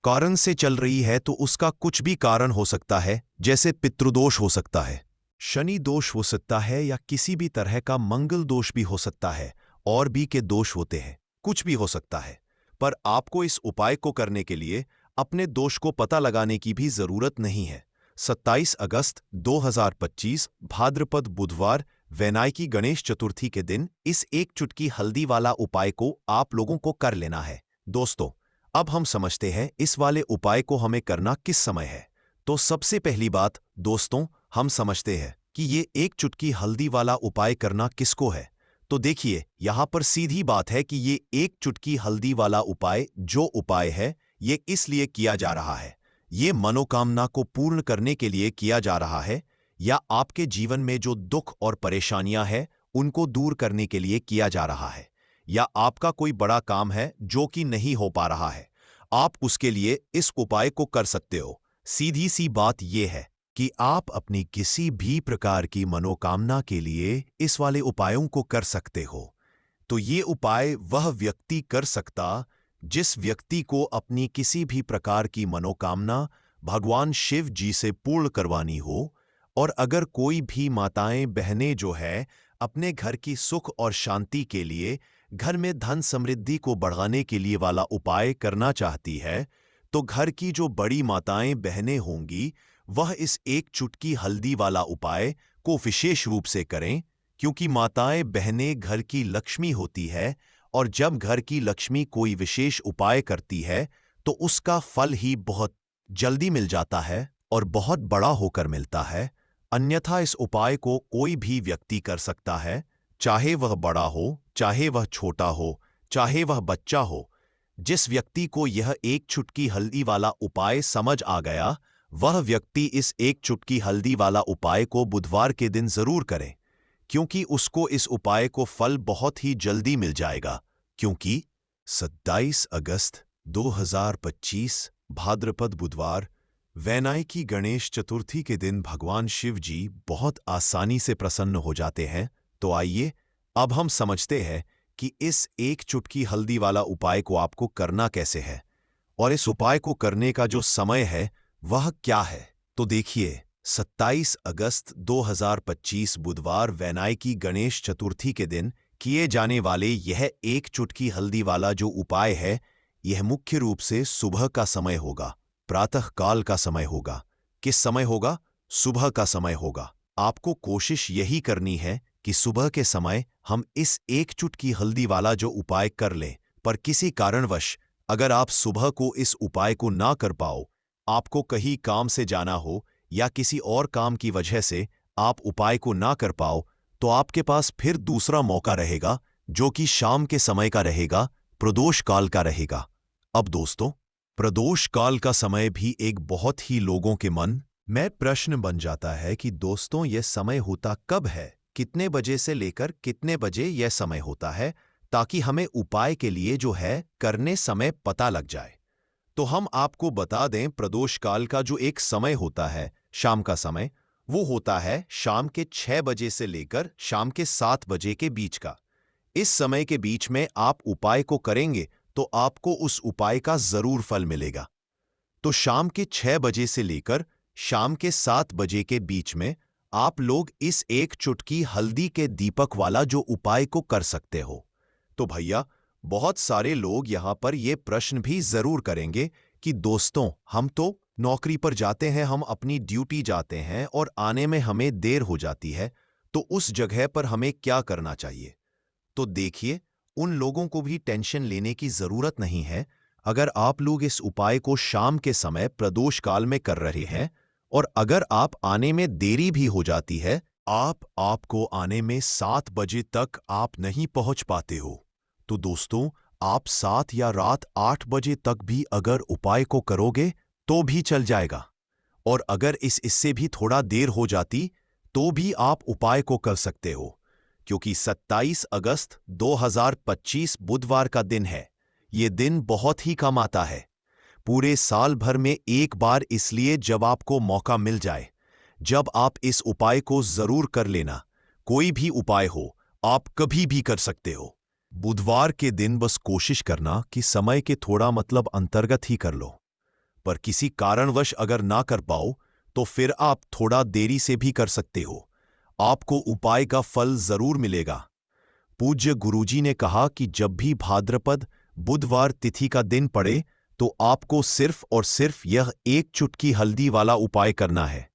कारण से चल रही है, तो उसका कुछ भी कारण हो सकता है। जैसे पितृदोष हो सकता है, शनि दोष हो सकता है, या किसी भी तरह का मंगल दोष भी हो सकता है, और भी के दोष होते हैं, कुछ भी हो सकता है। पर आपको इस उपाय को करने के लिए अपने दोष को पता लगाने की भी जरूरत नहीं है। 27 अगस्त 2025 भाद्रपद बुधवार वैनायकी गणेश चतुर्थी के दिन इस एक चुटकी हल्दी वाला उपाय को आप लोगों को कर लेना है। दोस्तों, अब हम समझते हैं इस वाले उपाय को हमें करना किस समय है। तो सबसे पहली बात दोस्तों, हम समझते हैं कि ये एक चुटकी हल्दी वाला उपाय करना किसको है। तो देखिए, यहां पर सीधी बात है कि ये एक चुटकी हल्दी वाला उपाय जो उपाय है, ये इसलिए किया जा रहा है, ये मनोकामना को पूर्ण करने के लिए किया जा रहा है, या आपके जीवन में जो दुख और परेशानियां हैं उनको दूर करने के लिए किया जा रहा है, या आपका कोई बड़ा काम है जो कि नहीं हो पा रहा है, आप उसके लिए इस उपाय को कर सकते हो। सीधी सी बात यह है कि आप अपनी किसी भी प्रकार की मनोकामना के लिए इस वाले उपायों को कर सकते हो। तो ये उपाय वह व्यक्ति कर सकता जिस व्यक्ति को अपनी किसी भी प्रकार की मनोकामना भगवान शिव जी से पूर्ण करवानी हो। और अगर कोई भी माताएं बहनें जो है अपने घर की सुख और शांति के लिए, घर में धन समृद्धि को बढ़ाने के लिए वाला उपाय करना चाहती है, तो घर की जो बड़ी माताएं बहनें होंगी वह इस एक चुटकी हल्दी वाला उपाय को विशेष रूप से करें, क्योंकि माताएं बहनें घर की लक्ष्मी होती है, और जब घर की लक्ष्मी कोई विशेष उपाय करती है तो उसका फल ही बहुत जल्दी मिल जाता है और बहुत बड़ा होकर मिलता है। अन्यथा इस उपाय को कोई भी व्यक्ति कर सकता है, चाहे वह बड़ा हो, चाहे वह छोटा हो, चाहे वह बच्चा हो। जिस व्यक्ति को यह एक चुटकी हल्दी वाला उपाय समझ आ गया, वह व्यक्ति इस एक चुटकी हल्दी वाला उपाय को बुधवार के दिन जरूर करें, क्योंकि उसको इस उपाय को फल बहुत ही जल्दी मिल जाएगा। क्योंकि 27 अगस्त 2025 भाद्रपद बुधवार वैनायकी गणेश चतुर्थी के दिन भगवान शिव जी बहुत आसानी से प्रसन्न हो जाते हैं। तो आइए अब हम समझते हैं कि इस एक चुटकी हल्दी वाला उपाय को आपको करना कैसे है, और इस उपाय को करने का जो समय है वह क्या है। तो देखिए, 27 अगस्त 2025 बुधवार वैनायकी गणेश चतुर्थी के दिन किए जाने वाले यह एक चुटकी हल्दी वाला जो उपाय है, यह मुख्य रूप से सुबह का समय होगा, प्रातः काल का समय होगा। किस समय होगा? सुबह का समय होगा। आपको कोशिश यही करनी है कि सुबह के समय हम इस एक चुटकी हल्दी वाला जो उपाय कर लें। पर किसी कारणवश अगर आप सुबह को इस उपाय को ना कर पाओ, आपको कहीं काम से जाना हो या किसी और काम की वजह से आप उपाय को ना कर पाओ, तो आपके पास फिर दूसरा मौका रहेगा, जो कि शाम के समय का रहेगा, प्रदोष काल का रहेगा। अब दोस्तों, प्रदोष काल का समय भी एक बहुत ही लोगों के मन में प्रश्न बन जाता है कि दोस्तों यह समय होता कब है, कितने बजे से लेकर कितने बजे यह समय होता है, ताकि हमें उपाय के लिए जो है करने समय पता लग जाए। तो हम आपको बता दें, प्रदोष काल का जो एक समय होता है, शाम का समय, वो होता है शाम के 6 बजे से लेकर शाम के 7 बजे के बीच का। इस समय के बीच में आप उपाय को करेंगे तो आपको उस उपाय का जरूर फल मिलेगा। तो शाम के 6 बजे से लेकर शाम के 7 बजे के बीच में आप लोग इस एक चुटकी हल्दी के दीपक वाला जो उपाय को कर सकते हो। तो भैया, बहुत सारे लोग यहाँ पर ये प्रश्न भी जरूर करेंगे कि दोस्तों, हम तो नौकरी पर जाते हैं, हम अपनी ड्यूटी जाते हैं और आने में हमें देर हो जाती है, तो उस जगह पर हमें क्या करना चाहिए? तो देखिए, उन लोगों को भी टेंशन लेने की जरूरत नहीं है। अगर आप लोग इस उपाय को शाम के समय प्रदोष काल में कर रहे हैं और अगर आप आने में देरी भी हो जाती है, आपको आने में 7 बजे तक आप नहीं पहुंच पाते हो, तो दोस्तों, आप 7 या रात 8 बजे तक भी अगर उपाय को करोगे तो भी चल जाएगा। और अगर इससे भी थोड़ा देर हो जाती तो भी आप उपाय को कर सकते हो, क्योंकि 27 अगस्त 2025 बुधवार का दिन है। ये दिन बहुत ही कम आता है, पूरे साल भर में एक बार, इसलिए जब आपको मौका मिल जाए, जब आप इस उपाय को जरूर कर लेना। कोई भी उपाय हो, आप कभी भी कर सकते हो। बुधवार के दिन बस कोशिश करना कि समय के थोड़ा अंतर्गत ही कर लो, पर किसी कारणवश अगर ना कर पाओ तो फिर आप थोड़ा देरी से भी कर सकते हो। आपको उपाय का फल जरूर मिलेगा। पूज्य गुरुजी ने कहा कि जब भी भाद्रपद बुधवार तिथि का दिन पड़े तो आपको सिर्फ और सिर्फ यह एक चुटकी हल्दी वाला उपाय करना है।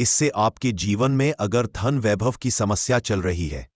इससे आपके जीवन में अगर धन वैभव की समस्या चल रही है,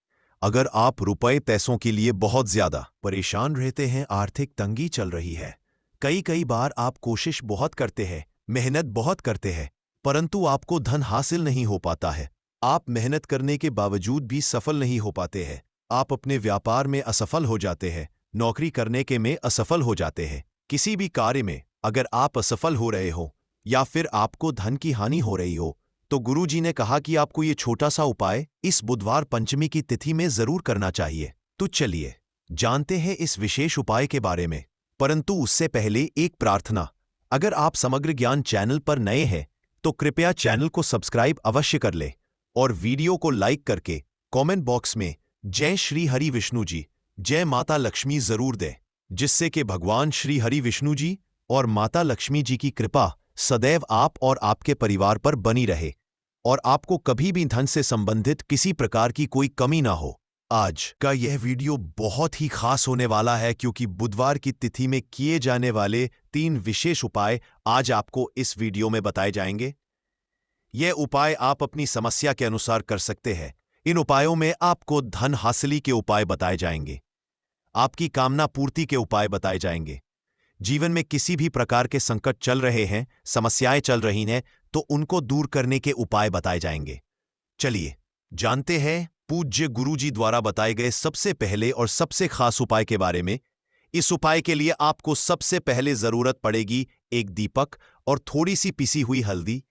अगर आप रुपए पैसों के लिए बहुत ज्यादा परेशान रहते हैं, आर्थिक तंगी चल रही है, कई बार आप कोशिश बहुत करते हैं, मेहनत बहुत करते हैं, परंतु आपको धन हासिल नहीं हो पाता है, आप मेहनत करने के बावजूद भी सफल नहीं हो पाते हैं, आप अपने व्यापार में असफल हो जाते हैं, नौकरी करने के में असफल हो जाते हैं, किसी भी कार्य में अगर आप असफल हो रहे हो या फिर आपको धन की हानि हो रही हो, तो गुरुजी ने कहा कि आपको ये छोटा सा उपाय इस बुधवार पंचमी की तिथि में जरूर करना चाहिए। तो चलिए जानते हैं इस विशेष उपाय के बारे में, परंतु उससे पहले एक प्रार्थना। अगर आप समग्र ज्ञान चैनल पर नए हैं तो कृपया चैनल को सब्सक्राइब अवश्य कर लें और वीडियो को लाइक करके कमेंट बॉक्स में जय श्री हरि विष्णु जी, जय माता लक्ष्मी जरूर दें, जिससे कि भगवान श्री हरि विष्णु जी और माता लक्ष्मी जी की कृपा सदैव आप और आपके परिवार पर बनी रहे और आपको कभी भी धन से संबंधित किसी प्रकार की कोई कमी ना हो। आज का यह वीडियो बहुत ही खास होने वाला है, क्योंकि बुधवार की तिथि में किए जाने वाले 3 विशेष उपाय आज आपको इस वीडियो में बताए जाएंगे। यह उपाय आप अपनी समस्या के अनुसार कर सकते हैं। इन उपायों में आपको धन हासिली के उपाय बताए जाएंगे, आपकी कामना पूर्ति के उपाय बताए जाएंगे। जीवन में किसी भी प्रकार के संकट चल रहे हैं, समस्याएं चल रही हैं, तो उनको दूर करने के उपाय बताए जाएंगे। चलिए जानते हैं पूज्य गुरुजी द्वारा बताए गए सबसे पहले और सबसे खास उपाय के बारे में। इस उपाय के लिए आपको सबसे पहले जरूरत पड़ेगी एक दीपक और थोड़ी सी पिसी हुई हल्दी,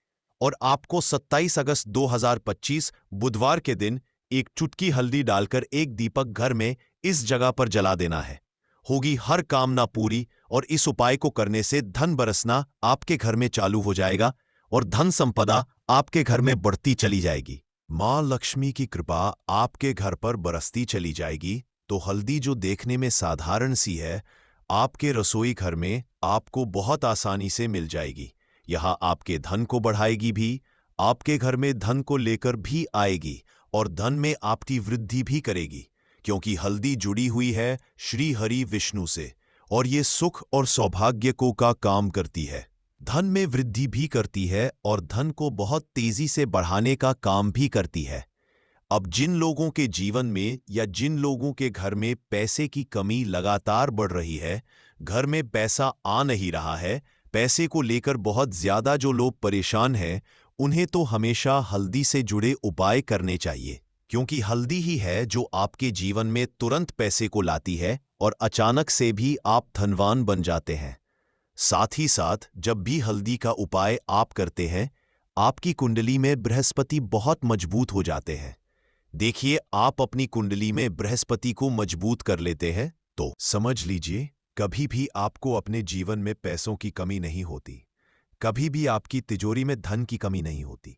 और आपको 27 अगस्त 2025 बुधवार के दिन एक चुटकी हल्दी डालकर एक दीपक घर में इस जगह पर जला देना है। होगी हर कामना पूरी, और इस उपाय को करने से धन बरसना आपके घर में चालू हो जाएगा और धन संपदा आपके घर में बढ़ती चली जाएगी। मां लक्ष्मी की कृपा आपके घर पर बरसती चली जाएगी। तो हल्दी जो देखने में साधारण सी है, आपके रसोई घर में आपको बहुत आसानी से मिल जाएगी। यह आपके धन को बढ़ाएगी भी, आपके घर में धन को लेकर भी आएगी और धन में आपकी वृद्धि भी करेगी, क्योंकि हल्दी जुड़ी हुई है श्री हरि विष्णु से और ये सुख और सौभाग्य को का काम करती है, धन में वृद्धि भी करती है और धन को बहुत तेजी से बढ़ाने का काम भी करती है। अब जिन लोगों के जीवन में या जिन लोगों के घर में पैसे की कमी लगातार बढ़ रही है, घर में पैसा आ नहीं रहा है, पैसे को लेकर बहुत ज्यादा जो लोग परेशान हैं, उन्हें तो हमेशा हल्दी से जुड़े उपाय करने चाहिए, क्योंकि हल्दी ही है जो आपके जीवन में तुरंत पैसे को लाती है और अचानक से भी आप धनवान बन जाते हैं। साथ ही साथ जब भी हल्दी का उपाय आप करते हैं, आपकी कुंडली में बृहस्पति बहुत मजबूत हो जाते हैं। देखिए, आप अपनी कुंडली में बृहस्पति को मजबूत कर लेते हैं तो समझ लीजिए कभी भी आपको अपने जीवन में पैसों की कमी नहीं होती, कभी भी आपकी तिजोरी में धन की कमी नहीं होती।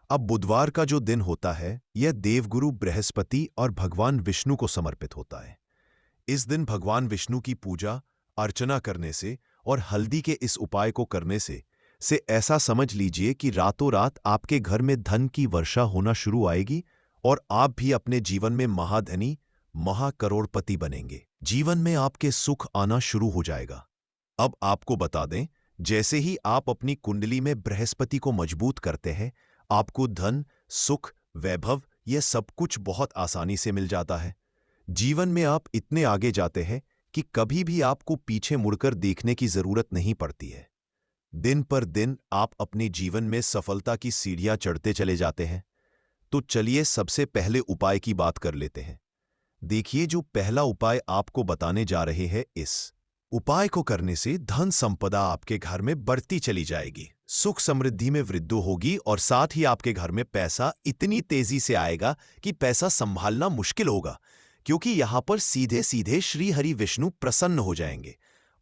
अब बुधवार का जो दिन होता है, यह देवगुरु बृहस्पति और भगवान विष्णु को समर्पित होता है। इस दिन भगवान विष्णु की पूजा अर्चना करने से और हल्दी के इस उपाय को करने से ऐसा समझ लीजिए कि रातों रात आपके घर में धन की वर्षा होना शुरू आएगी और आप भी अपने जीवन में महाधनी महाकरोड़पति बनेंगे। जीवन में आपके सुख आना शुरू हो जाएगा। अब आपको बता दें, जैसे ही आप अपनी कुंडली में बृहस्पति को मजबूत करते हैं, आपको धन, सुख, वैभव यह सब कुछ बहुत आसानी से मिल जाता है। जीवन में आप इतने आगे जाते हैं कि कभी भी आपको पीछे मुड़कर देखने की जरूरत नहीं पड़ती है। दिन पर दिन आप अपने जीवन में सफलता की सीढ़ियां चढ़ते चले जाते हैं। तो चलिए सबसे पहले उपाय की बात कर लेते हैं। देखिए, जो पहला उपाय आपको बताने जा रहे हैं, इस उपाय को करने से धन संपदा आपके घर में बढ़ती चली जाएगी, सुख समृद्धि में वृद्धि होगी और साथ ही आपके घर में पैसा इतनी तेजी से आएगा कि पैसा संभालना मुश्किल होगा, क्योंकि यहां पर सीधे सीधे श्री हरि विष्णु प्रसन्न हो जाएंगे।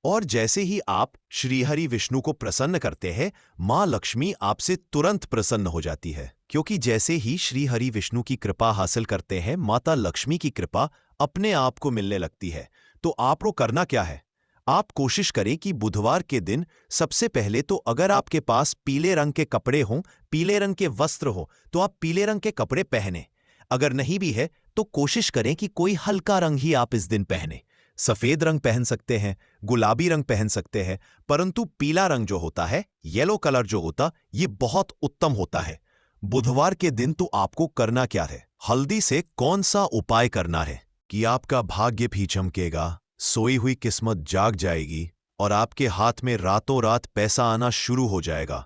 और जैसे ही आप श्री हरि विष्णु को प्रसन्न करते हैं, मां लक्ष्मी आपसे तुरंत प्रसन्न हो जाती है, क्योंकि जैसे ही श्री हरि विष्णु की कृपा हासिल करते हैं, माता लक्ष्मी की कृपा अपने आप को मिलने लगती है। तो आपको करना क्या है? आप कोशिश करें कि बुधवार के दिन सबसे पहले तो अगर आपके पास पीले रंग के कपड़े हों, पीले रंग के वस्त्र हो, तो आप पीले रंग के कपड़े पहने। अगर नहीं भी है तो कोशिश करें कि कोई हल्का रंग ही आप इस दिन पहने। सफेद रंग पहन सकते हैं, गुलाबी रंग पहन सकते हैं, परंतु पीला रंग जो होता है, येलो कलर जो होता, ये बहुत उत्तम होता है। बुधवार के दिन तो आपको करना क्या है? हल्दी से कौन सा उपाय करना है कि आपका भाग्य भी चमकेगा, सोई हुई किस्मत जाग जाएगी और आपके हाथ में रातों रात पैसा आना शुरू हो जाएगा।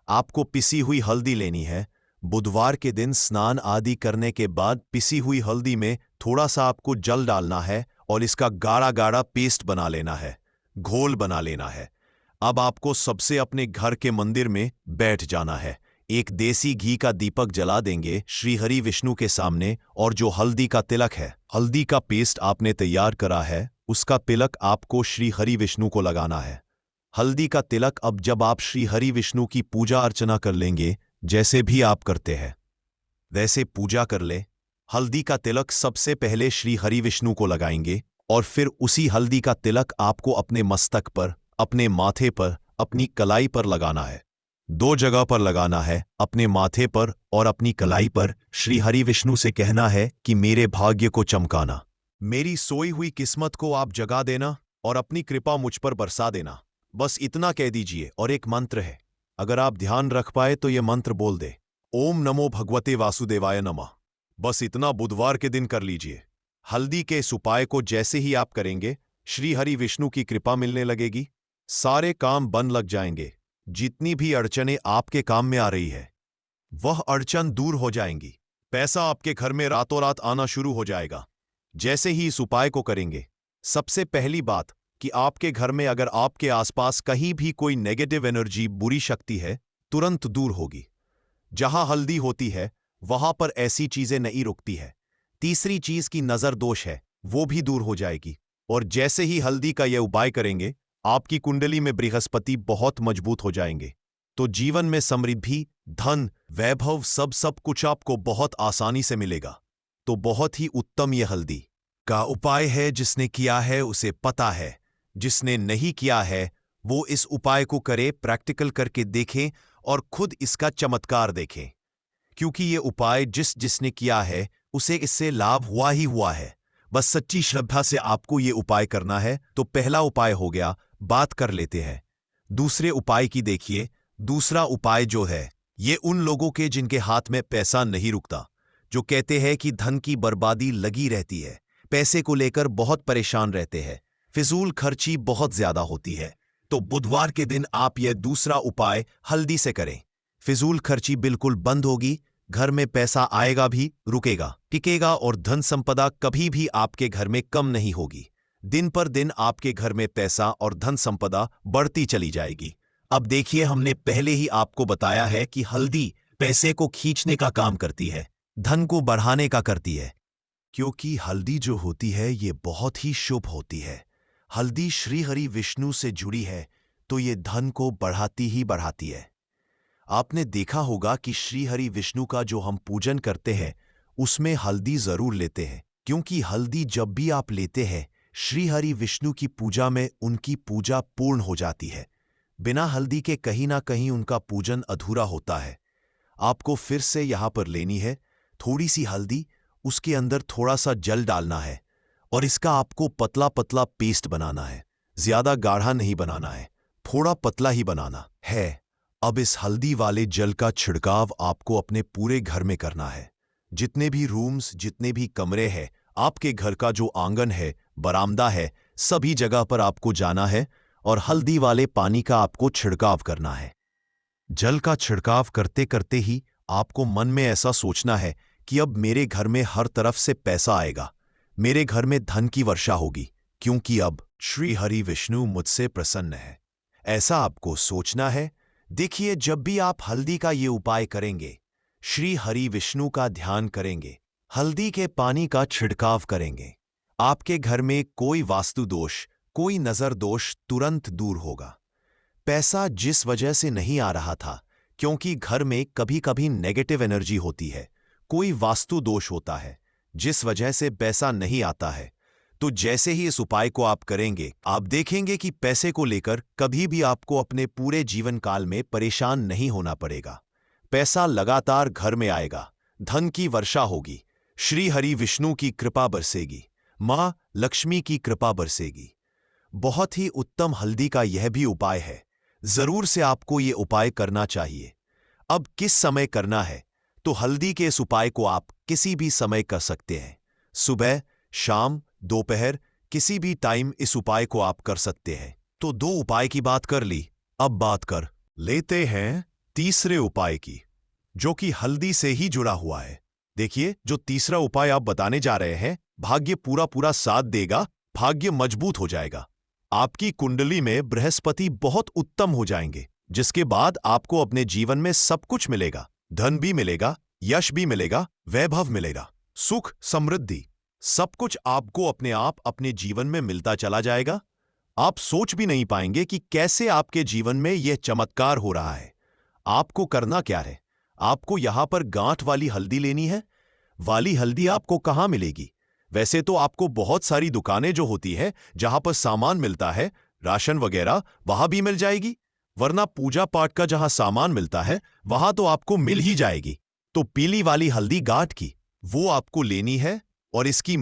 आपको पिसी हुई हल्दी लेनी है। बुधवार के दिन स्नान आदि करने के बाद पिसी हुई हल्दी में थोड़ा सा आपको जल डालना है और इसका गाढ़ा गाढ़ा पेस्ट बना लेना है, घोल बना लेना है। अब आपको सबसे अपने घर के मंदिर में बैठ जाना है। एक देसी घी का दीपक जला देंगे श्री हरि विष्णु के सामने, और जो हल्दी का तिलक है, हल्दी का पेस्ट आपने तैयार करा है, उसका तिलक आपको श्री हरि विष्णु को लगाना है। हल्दी का तिलक अब जब आप श्री हरि विष्णु की पूजा अर्चना कर लेंगे, जैसे भी आप करते हैं वैसे पूजा कर ले। हल्दी का तिलक सबसे पहले श्री हरि विष्णु को लगाएंगे और फिर उसी हल्दी का तिलक आपको अपने मस्तक पर, अपने माथे पर, अपनी कलाई पर लगाना है। 2 जगह पर लगाना है, अपने माथे पर और अपनी कलाई पर। श्री हरि विष्णु से कहना है कि मेरे भाग्य को चमकाना, मेरी सोई हुई किस्मत को आप जगा देना और अपनी कृपा मुझ पर बरसा देना। बस इतना कह दीजिए। और एक मंत्र है, अगर आप ध्यान रख पाए तो यह मंत्र बोल दे, ओम नमो भगवते वासुदेवाय नमः। बस इतना बुधवार के दिन कर लीजिए। हल्दी के इस उपाय को जैसे ही आप करेंगे, श्री हरि विष्णु की कृपा मिलने लगेगी, सारे काम बन लग जाएंगे। जितनी भी अड़चनें आपके काम में आ रही है, वह अड़चन दूर हो जाएंगी। पैसा आपके घर में रातों रात आना शुरू हो जाएगा जैसे ही इस उपाय को करेंगे। सबसे पहली बात कि आपके घर में अगर आपके आसपास कहीं भी कोई नेगेटिव एनर्जी, बुरी शक्ति है, तुरंत दूर होगी। जहां हल्दी होती है वहां पर ऐसी चीजें नहीं रुकती है। तीसरी चीज की नजर दोष है, वो भी दूर हो जाएगी। और जैसे ही हल्दी का यह उपाय करेंगे, आपकी कुंडली में बृहस्पति बहुत मजबूत हो जाएंगे। तो जीवन में समृद्धि, धन, वैभव सब कुछ आपको बहुत आसानी से मिलेगा। तो बहुत ही उत्तम यह हल्दी का उपाय है। जिसने किया है उसे पता है, जिसने नहीं किया है वो इस उपाय को करे, प्रैक्टिकल करके देखें और खुद इसका चमत्कार देखें। क्योंकि ये उपाय जिसने किया है उसे इससे लाभ हुआ ही हुआ है। बस सच्ची श्रद्धा से आपको ये उपाय करना है। तो पहला उपाय हो गया, बात कर लेते हैं दूसरे उपाय की। देखिए, दूसरा उपाय जो है, ये उन लोगों के जिनके हाथ में पैसा नहीं रुकता, जो कहते हैं कि धन की बर्बादी लगी रहती है, पैसे को लेकर बहुत परेशान रहते हैं, फिजूल खर्ची बहुत ज्यादा होती है। तो बुधवार के दिन आप यह दूसरा उपाय हल्दी से करें। फिजूल खर्ची बिल्कुल बंद होगी, घर में पैसा आएगा भी, रुकेगा, टिकेगा और धन संपदा कभी भी आपके घर में कम नहीं होगी। दिन पर दिन आपके घर में पैसा और धन संपदा बढ़ती चली जाएगी। अब देखिए, हमने पहले ही आपको बताया है कि हल्दी पैसे को खींचने का काम करती है, धन को बढ़ाने का करती है। क्योंकि हल्दी जो होती है ये बहुत ही शुभ होती है। हल्दी श्री हरि विष्णु से जुड़ी है, तो ये धन को बढ़ाती ही बढ़ाती है। आपने देखा होगा कि श्री हरि विष्णु का जो हम पूजन करते हैं उसमें हल्दी जरूर लेते हैं, क्योंकि हल्दी जब भी आप लेते हैं, श्री हरि विष्णु की पूजा में उनकी पूजा पूर्ण हो जाती है। बिना हल्दी के कहीं ना कहीं उनका पूजन अधूरा होता है। आपको फिर से यहां पर लेनी है थोड़ी सी हल्दी, उसके अंदर थोड़ा सा जल डालना है और इसका आपको पतला पतला पेस्ट बनाना है। ज्यादा गाढ़ा नहीं बनाना है, थोड़ा पतला ही बनाना है। अब इस हल्दी वाले जल का छिड़काव आपको अपने पूरे घर में करना है। जितने भी रूम्स, जितने भी कमरे हैं, आपके घर का जो आंगन है, बरामदा है, सभी जगह पर आपको जाना है और हल्दी वाले पानी का आपको छिड़काव करना है। जल का छिड़काव करते करते ही आपको मन में ऐसा सोचना है कि अब मेरे घर में हर तरफ से पैसा आएगा, मेरे घर में धन की वर्षा होगी, क्योंकि अब श्री हरि विष्णु मुझसे प्रसन्न है। ऐसा आपको सोचना है। देखिए, जब भी आप हल्दी का ये उपाय करेंगे, श्री हरि विष्णु का ध्यान करेंगे, हल्दी के पानी का छिड़काव करेंगे, आपके घर में कोई वास्तु दोष, कोई नजर दोष तुरंत दूर होगा। पैसा जिस वजह से नहीं आ रहा था, क्योंकि घर में कभी कभी नेगेटिव एनर्जी होती है, कोई वास्तु दोष होता है जिस वजह से पैसा नहीं आता है, तो जैसे ही इस उपाय को आप करेंगे, आप देखेंगे कि पैसे को लेकर कभी भी आपको अपने पूरे जीवन काल में परेशान नहीं होना पड़ेगा। पैसा लगातार घर में आएगा, धन की वर्षा होगी, श्री हरि विष्णु की कृपा बरसेगी, मां लक्ष्मी की कृपा बरसेगी। बहुत ही उत्तम हल्दी का यह भी उपाय है, जरूर से आपको ये उपाय करना चाहिए। अब किस समय करना है, तो हल्दी के इस उपाय को आप किसी भी समय कर सकते हैं। सुबह, शाम, दोपहर, किसी भी टाइम इस उपाय को आप कर सकते हैं। तो 2 उपाय की बात कर ली, अब बात कर लेते हैं तीसरे उपाय की, जो कि हल्दी से ही जुड़ा हुआ है। देखिए, जो तीसरा उपाय आप बताने जा रहे हैं, भाग्य पूरा पूरा साथ देगा, भाग्य मजबूत हो जाएगा। आपकी कुंडली में बृहस्पति बहुत उत्तम हो जाएंगे, जिसके बाद आपको अपने जीवन में सब कुछ मिलेगा। धन भी मिलेगा, यश भी मिलेगा, वैभव मिलेगा, सुख, समृद्धि, सब कुछ आपको अपने आप अपने जीवन में मिलता चला जाएगा। आप सोच भी नहीं पाएंगे कि कैसे आपके जीवन में यह चमत्कार हो रहा है। आपको करना क्या है, आपको यहां पर गांठ वाली हल्दी लेनी है। वाली हल्दी आपको कहां मिलेगी? वैसे तो आपको बहुत सारी दुकानें जो होती है, जहां पर सामान मिलता है, राशन वगैरह, वहां भी मिल जाएगी, वरना पूजा पाठ का जहां सामान मिलता है, वहां तो आपको मिल ही जाएगी। तो पीली वाली हल्दी गांठ की, वो आपको लेनी है और इसकी